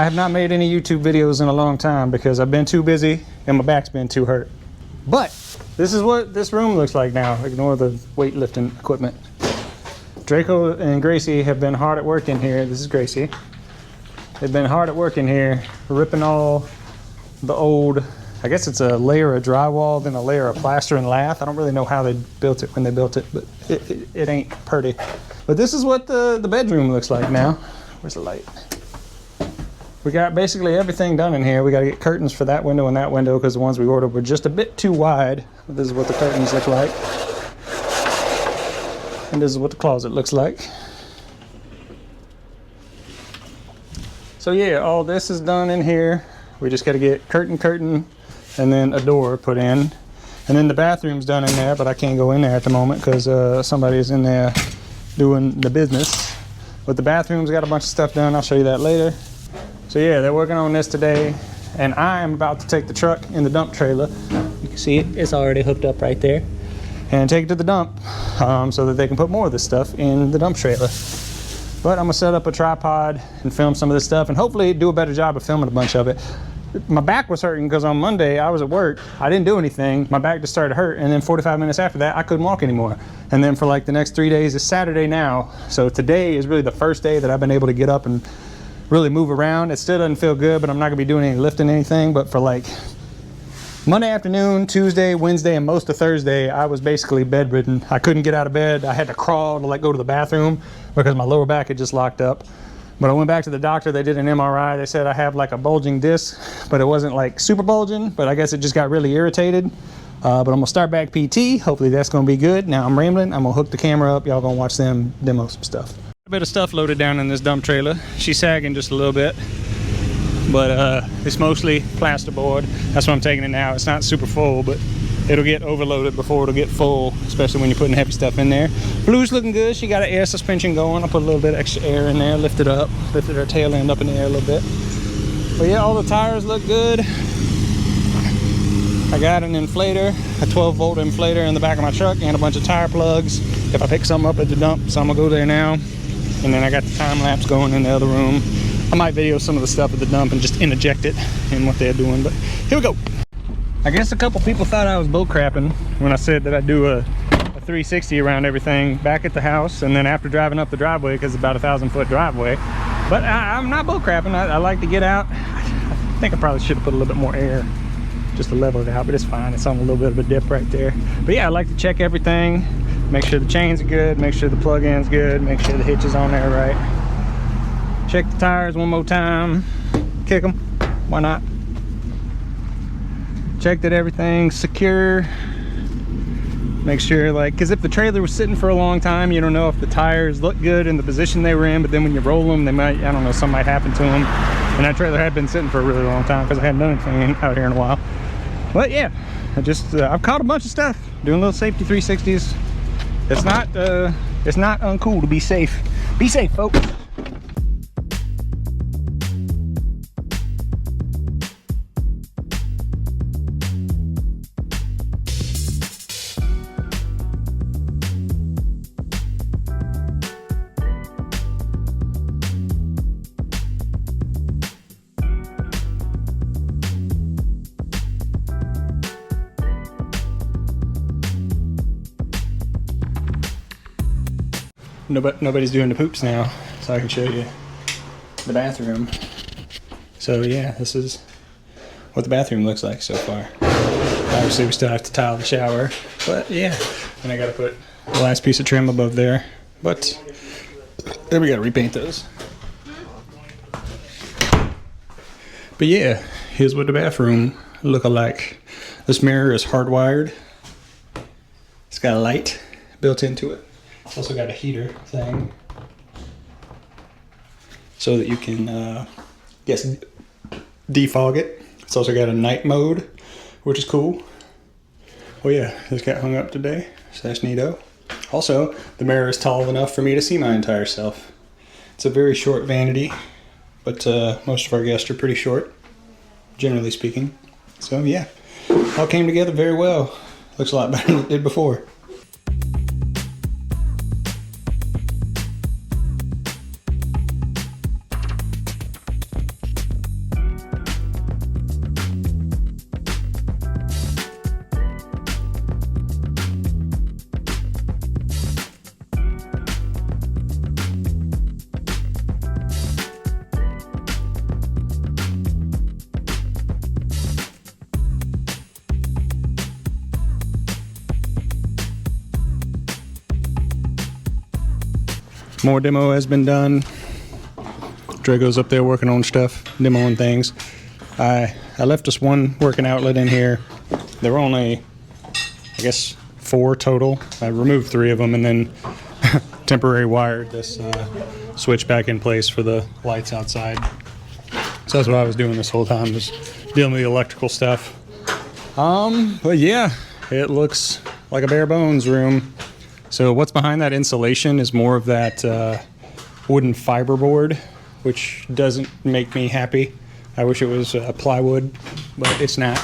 I have not made any YouTube videos in a long time because I've been too busy and my back's been too hurt. But this is what this room looks like now. Ignore the weightlifting equipment. Drako and Gracie have been hard at work in here. This is Gracie. They've been hard at work in here, ripping all the old, I guess it's a layer of drywall, then a layer of plaster and lath. I don't really know how they built it when they built it, but it ain't pretty. But this is what the bedroom looks like now. Where's the light? We got basically everything done in here. We got to get curtains for that window and that window because the ones we ordered were just a bit too wide. But this is what the curtains look like. And this is what the closet looks like. So yeah, all this is done in here. We just got to get curtain, and then a door put in. And then the bathroom's done in there, but I can't go in there at the moment because somebody's in there doing the business. But the bathroom's got a bunch of stuff done. I'll show you that later. So yeah, they're working on this today. And I am about to take the truck in the dump trailer. You can see it, it's already hooked up right there. And take it to the dump so that they can put more of this stuff in the dump trailer. But I'm gonna set up a tripod and film some of this stuff and hopefully do a better job of filming a bunch of it. My back was hurting because on Monday I was at work. I didn't do anything. My back just started to hurt, and then 45 minutes after that I couldn't walk anymore. And then for like the next 3 days, it's Saturday now. So today is really the first day that I've been able to get up and really move around. It still doesn't feel good, but I'm not gonna be doing any lifting anything. But for like Monday afternoon, Tuesday, Wednesday, and most of Thursday, I was basically bedridden. I couldn't get out of bed. I had to crawl to like go to the bathroom because my lower back had just locked up. But I went back to the doctor. They did an MRI. They said I have like a bulging disc, but it wasn't like super bulging, but I guess it just got really irritated. But I'm gonna start back PT. Hopefully that's gonna be good. Now I'm rambling. I'm gonna hook the camera up. Y'all gonna watch them demo some stuff. A bit of stuff loaded down in this dump trailer. She's sagging just a little bit, but it's mostly plasterboard. That's why I'm taking it now. It's not super full, but it'll get overloaded before it'll get full, especially when you're putting heavy stuff in there. Blue's looking good. She got an air suspension going. I'll put a little bit of extra air in there, lift it up, lifted her tail end up in the air a little bit. But yeah, all the tires look good. I got an inflator, a 12-volt inflator in the back of my truck, and a bunch of tire plugs if I pick something up at the dump, so I'm gonna go there now. And then I got the time lapse going in the other room. I might video some of the stuff at the dump and just interject it in what they're doing, but here we go. I guess a couple people thought I was bull crapping when I said that I do a 360 around everything back at the house and then after driving up the driveway, because it's about a 1,000-foot driveway. But I'm not bull crapping. I like to get out. I think I probably should have put a little bit more air just to level it out, but it's fine. It's on a little bit of a dip right there. But yeah, I like to check everything, make sure the chains are good, make sure the plug-in's good, make sure the hitch is on there right. Check the tires one more time, kick them, why not? Check that everything's secure. Make sure, like, because if the trailer was sitting for a long time, you don't know if the tires look good in the position they were in, but then when you roll them, they might, I don't know, something might happen to them. And that trailer had been sitting for a really long time because I hadn't done anything out here in a while. But yeah, I've caught a bunch of stuff, doing little safety 360s. It's not uncool to be safe. Be safe, folks. Nobody's doing the poops now, so I can show you the bathroom. So yeah, this is what the bathroom looks like so far. Obviously we still have to tile the shower, but yeah. And I gotta put the last piece of trim above there, but then we gotta repaint those. But yeah, here's what the bathroom look like. This mirror is hardwired. It's got a light built into it. It's also got a heater thing so that you can, defog it. It's also got a night mode, which is cool. Oh yeah, this got hung up today, so that's neato. Also, the mirror is tall enough for me to see my entire self. It's a very short vanity, but most of our guests are pretty short, generally speaking. So yeah, all came together very well. Looks a lot better than it did before. More demo has been done. Drago's up there working on stuff, demoing things. I left us one working outlet in here. There were only, I guess, 4 total. I removed 3 of them and then temporary wired this switch back in place for the lights outside. So that's what I was doing this whole time, just dealing with the electrical stuff. But yeah, it looks like a bare bones room. So what's behind that insulation is more of that wooden fiberboard, which doesn't make me happy. I wish it was plywood, but it's not.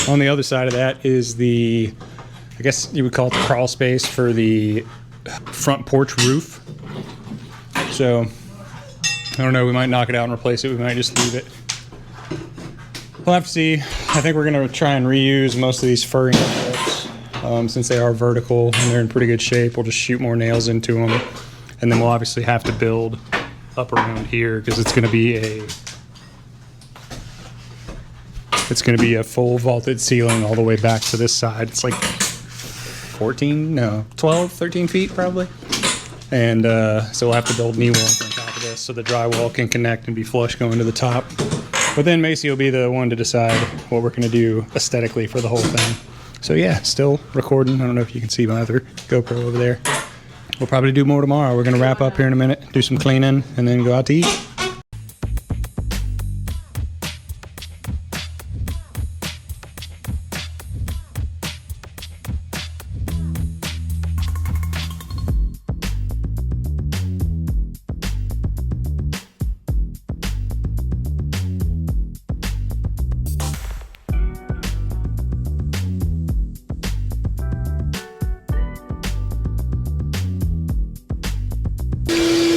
On the other side of that is the, I guess you would call it the crawl space for the front porch roof. So, I don't know, we might knock it out and replace it. We might just leave it. We'll have to see. I think we're going to try and reuse most of these furring strips. Since they are vertical and they're in pretty good shape, we'll just shoot more nails into them. And then we'll obviously have to build up around here because it's going to be a full vaulted ceiling all the way back to this side. It's like 12, 13 feet probably. And so we'll have to build knee walls on top of this so the drywall can connect and be flush going to the top. But then Macy will be the one to decide what we're going to do aesthetically for the whole thing. So yeah, still recording. I don't know if you can see my other GoPro over there. We'll probably do more tomorrow. We're going to wrap up here in a minute, do some cleaning, and then go out to eat.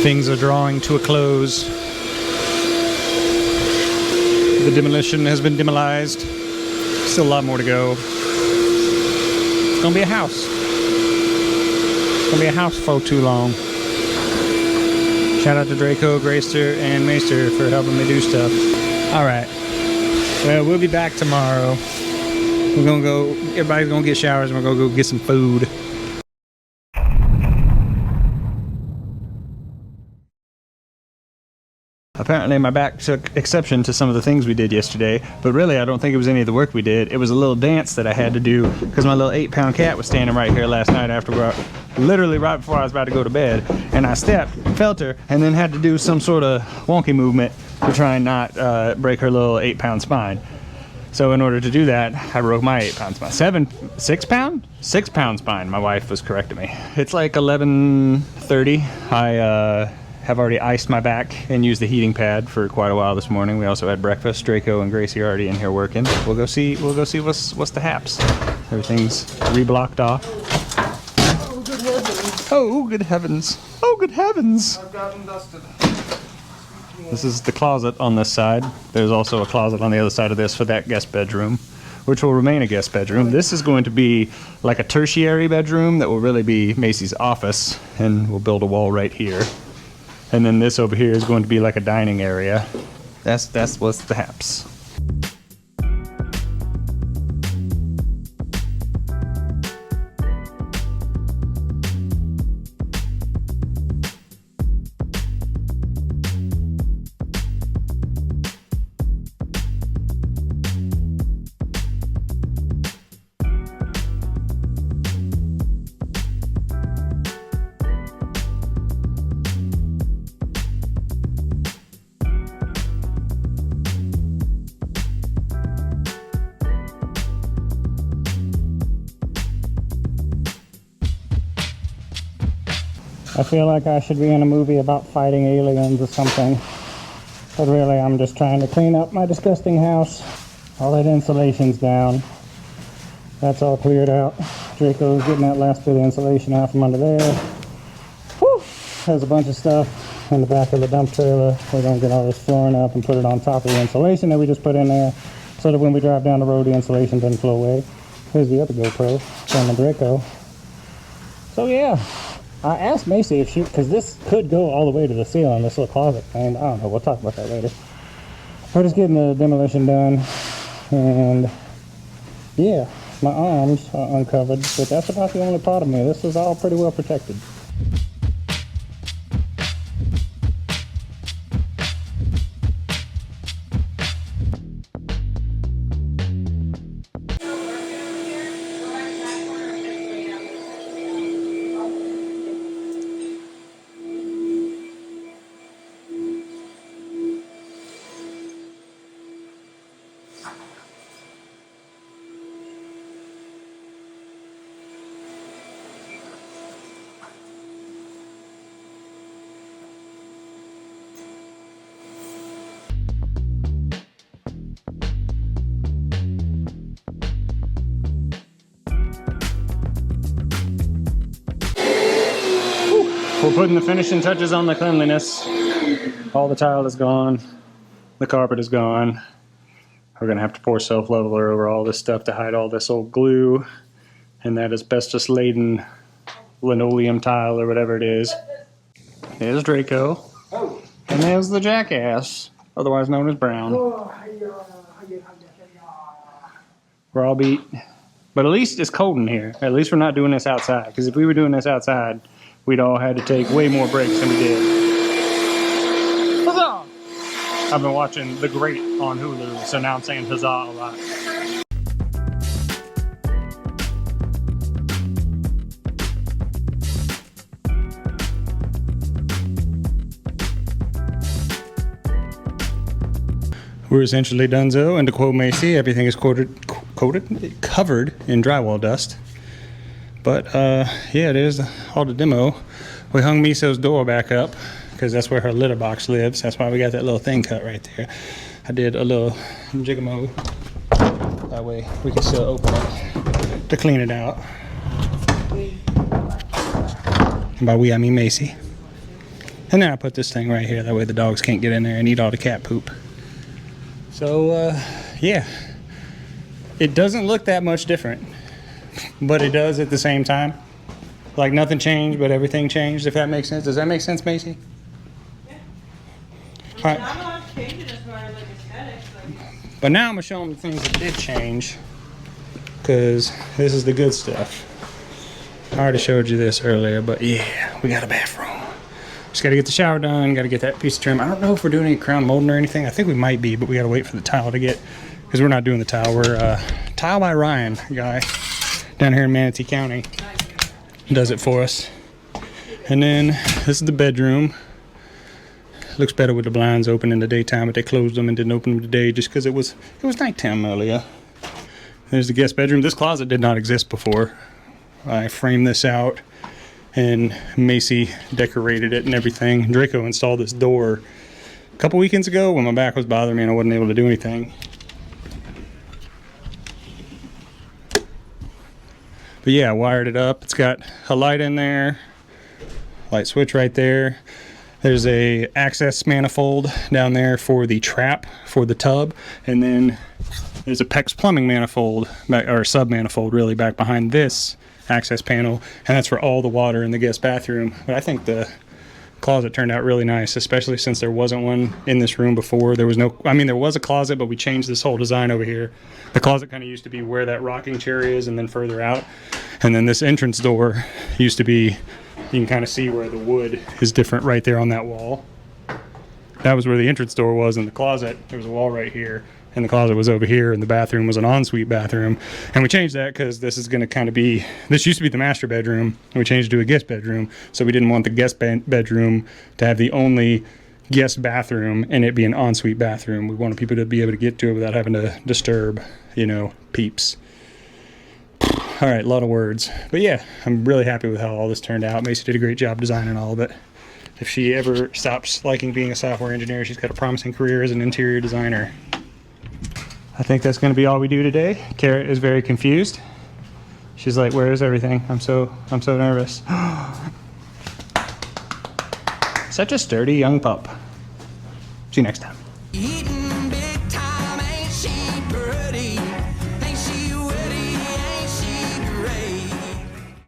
Things are drawing to a close. The demolition has been demolized. Still a lot more to go. It's gonna be a house. It's gonna be a house for too long. Shout out to Drako, Gracer, and Macer for helping me do stuff. Alright. Well, we'll be back tomorrow. We're gonna go, everybody's gonna get showers and we're gonna go get some food. Apparently my back took exception to some of the things we did yesterday, but really I don't think it was any of the work we did. It was a little dance that I had to do because my little 8-pound cat was standing right here last night literally right before I was about to go to bed, and I stepped, felt her, and then had to do some sort of wonky movement to try and not break her little 8-pound spine. So in order to do that, I broke my 8-pound spine. 6-pound spine, my wife was correcting me. It's like 11:30. I have already iced my back and used the heating pad for quite a while this morning. We also had breakfast. Draco and Gracie are already in here working. We'll go see what's the haps. Everything's reblocked off. Oh good heavens. Oh good heavens. Oh good heavens. I've gotten dusted. This is the closet on this side. There's also a closet on the other side of this for that guest bedroom, which will remain a guest bedroom. This is going to be like a tertiary bedroom that will really be Macy's office, and we'll build a wall right here. And then this over here is going to be like a dining area. That's what's the haps. I feel like I should be in a movie about fighting aliens or something. But really, I'm just trying to clean up my disgusting house. All that insulation's down. That's all cleared out. Draco's getting that last bit of insulation out from under there. Whew! There's a bunch of stuff in the back of the dump trailer. We're going to get all this flooring up and put it on top of the insulation that we just put in there, so that when we drive down the road, the insulation doesn't flow away. Here's the other GoPro from the Drako. So yeah. I asked Macy if she, because this could go all the way to the ceiling, this little closet thing. I don't know, we'll talk about that later. We're just getting the demolition done, and yeah, my arms are uncovered, but that's about the only part of me. This is all pretty well protected. We're putting the finishing touches on the cleanliness. All the tile is gone. The carpet is gone. We're gonna have to pour self-leveler over all this stuff to hide all this old glue and that asbestos-laden linoleum tile or whatever it is. There's Drako. And there's the jackass, otherwise known as Brown. We're all beat. But at least it's cold in here. At least we're not doing this outside. Because if we were doing this outside, we'd all had to take way more breaks than we did. Huzzah! I've been watching The Great on Hulu, so now I'm saying huzzah a lot. We're essentially donezo, and to quote Macy, everything is covered in drywall dust. But yeah, it is all the demo. We hung Miso's door back up because that's where her litter box lives. That's why we got that little thing cut right there. I did a little jigamo. That way we can still open it to clean it out. And by we, I mean Macy. And then I put this thing right here. That way the dogs can't get in there and eat all the cat poop. So, yeah, it doesn't look that much different, but it does at the same time. Like nothing changed, but everything changed, if that makes sense. Does that make sense, Macy? Yeah. All right. Not a lot of changes as far as like aesthetics. But now I'm going to show them the things that did change, because this is the good stuff. I already showed you this earlier, but yeah, we got a bathroom. Just got to get the shower done, got to get that piece of trim. I don't know if we're doing any crown molding or anything. I think we might be, but we got to wait for the tile to get, because we're not doing the tile. We're Tile by Ryan, guy down here in Manatee County does it for us. And then this is the bedroom. Looks better with the blinds open in the daytime, but they closed them and didn't open them today just because it was nighttime earlier. There's the guest bedroom. This closet did not exist before. I framed this out, and Macy decorated it and everything. Drako installed this door a couple weekends ago when my back was bothering me and I wasn't able to do anything. But yeah, I wired it up. It's got a light in there, light switch right there. There's a access manifold down there for the trap for the tub, and then there's a PEX plumbing manifold, or sub manifold really, back behind this access panel, and that's for all the water in the guest bathroom. But I think the closet turned out really nice, especially since there wasn't one in this room before. There was no, I mean, there was a closet, but we changed this whole design over here. The closet kind of used to be where that rocking chair is and then further out. And then this entrance door used to be, you can kind of see where the wood is different right there on that wall. That was where the entrance door was in the closet. There was a wall right here, and the closet was over here, and the bathroom was an ensuite bathroom. And we changed that because this is going to kind of be, this used to be the master bedroom, and we changed it to a guest bedroom. So we didn't want the guest bedroom to have the only guest bathroom and it be an ensuite bathroom. We wanted people to be able to get to it without having to disturb, you know, peeps. All right, a lot of words. But yeah, I'm really happy with how all this turned out. Macy did a great job designing all of it. If she ever stops liking being a software engineer, she's got a promising career as an interior designer. I think that's going to be all we do today. Carrot is very confused. She's like, "Where is everything? I'm so nervous." Such a sturdy young pup. See you next time.